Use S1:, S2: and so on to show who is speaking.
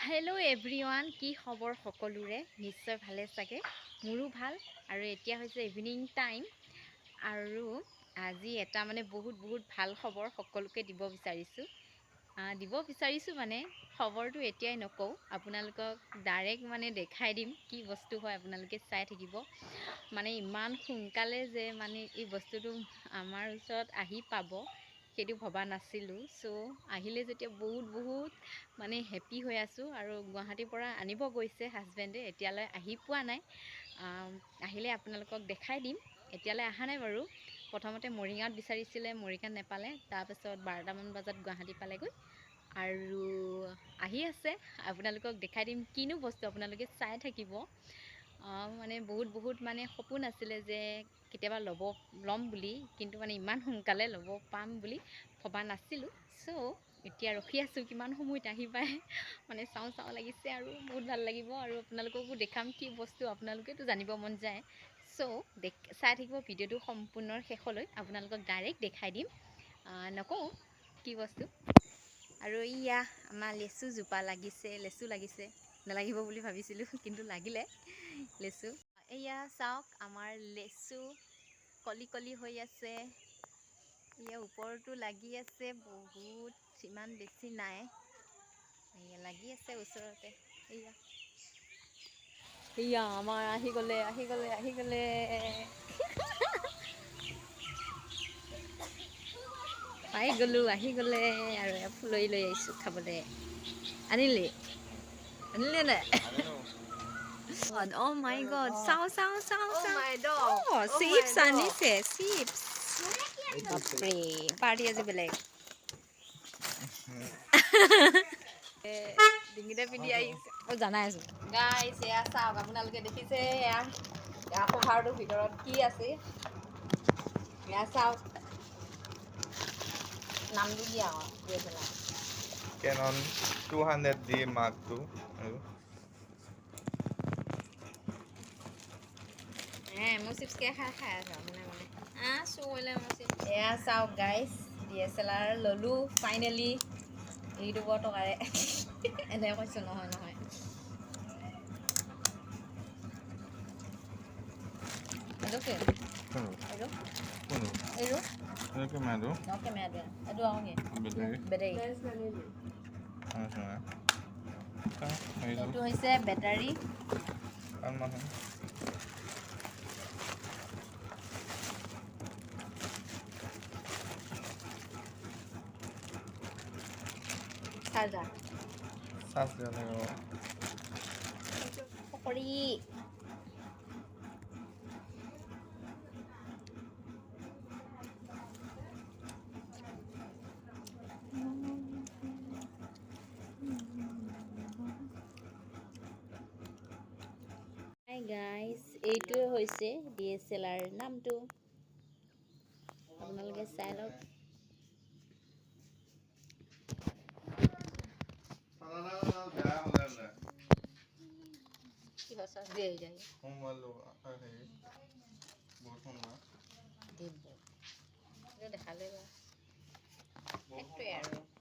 S1: Hello' everyone, কি খবৰ সকলোৰে? নিশ্চয় ভালে চাগে। মোৰো ভাল। আৰু এতিয়া হৈছে ইভিনিং টাইম। আৰু আজি এটা বহুত ভাল খবৰ সকলোকে দিব বিচাৰিছোঁ মানে খবৰটো এতিয়াই নকওঁ, আপোনালোকক ডাইৰেক্ট দেখাই দিম কি বস্তু হয়। আপোনালোকে চাই থাকিব। ইমান সোনকালে যে এই বস্তুটো আমাৰ ওচৰত আহি পাব সেইটো ভবা নাছিলোঁ। চ' আহিলে যেতিয়া বহুত হেপী হৈ আছোঁ। আৰু গুৱাহাটীৰ পৰা আনিব গৈছে হাজবেণ্ডে, এতিয়ালৈ আহি পোৱা নাই। আহিলে আপোনালোকক দেখাই দিম। এতিয়ালৈ অহা নাই বাৰু। প্ৰথমতে মৰিগাঁৱত বিচাৰিছিলে, মৰিগাঁৱত নেপালে। তাৰপাছত 12টামান বজাত গুৱাহাটী পালেগৈ আৰু আহি আছে। আপোনালোকক দেখাই দিম কিনো বস্তু, আপোনালোকে চাই থাকিব। বহুত সপোন আছিলে যে কেতিয়াবা ল'ম বুলি, কিন্তু ইমান সোনকালে ল'ব পাম বুলি ভবা নাছিলোঁ। চ' এতিয়া ৰখি আছোঁ কিমান সময়ত আহি পায়। চাওঁ লাগিছে আৰু বহুত ভাল লাগিব। আৰু আপোনালোককো দেখাম কি বস্তু, আপোনালোকেতো জানিব মন যায়। চ' চাই থাকিব ভিডিঅ'টো সম্পূৰ্ণ শেষলৈ। আপোনালোকক ডাইৰেক্ট দেখাই দিম, নকওঁ কি বস্তু। আৰু ইয়া আমাৰ লেচু লাগিছে। নালাগিব বুলি ভাবিছিলোঁ, কিন্তু লাগিলে লেচু। এয়া চাওক, আমাৰ লেচু কলি হৈ আছে। এয়া ওপৰতো লাগি আছে বহুত, ইমান বেছি নাই। এয়া লাগি আছে ওচৰতে। এয়া আমাৰ আহি গ'লে আহি গ'লে আৰু ফুলৰি লৈ আহিছোঁ খাবলৈ। আনিলে নাই? Oh my god, চাও। চিপছ আনিছে, চিপছ। বাপৰে, পাৰ্টি আজি বেলেগ। ডিঙিতে পিন্ধি আহিছে, মই জানাই আছোঁ। গাইছ, এয়া চাওক, আপোনালোকে দেখিছে এয়া কভাৰটোৰ ভিতৰত কি আছে। এয়া চাওক, নামটো কি আকৌ DSLR
S2: Canon 200D Mark II.
S1: মোৰ চিপছকে খাই আছোঁ এয়া চাওক গাইছ, DSLR ল'লোঁ ফাইনেলি ইউটিউবৰ টকাৰে। এনে কৈছোঁ, নহয়। এইটো হৈছে বেটাৰী। চাৰ্জাৰ পকৰি। হাই গাইছ, এইটোৱে হৈছে DSLR নামটো। আপোনালোকে চাই লওক। দেখালে সেইটোৱে আৰু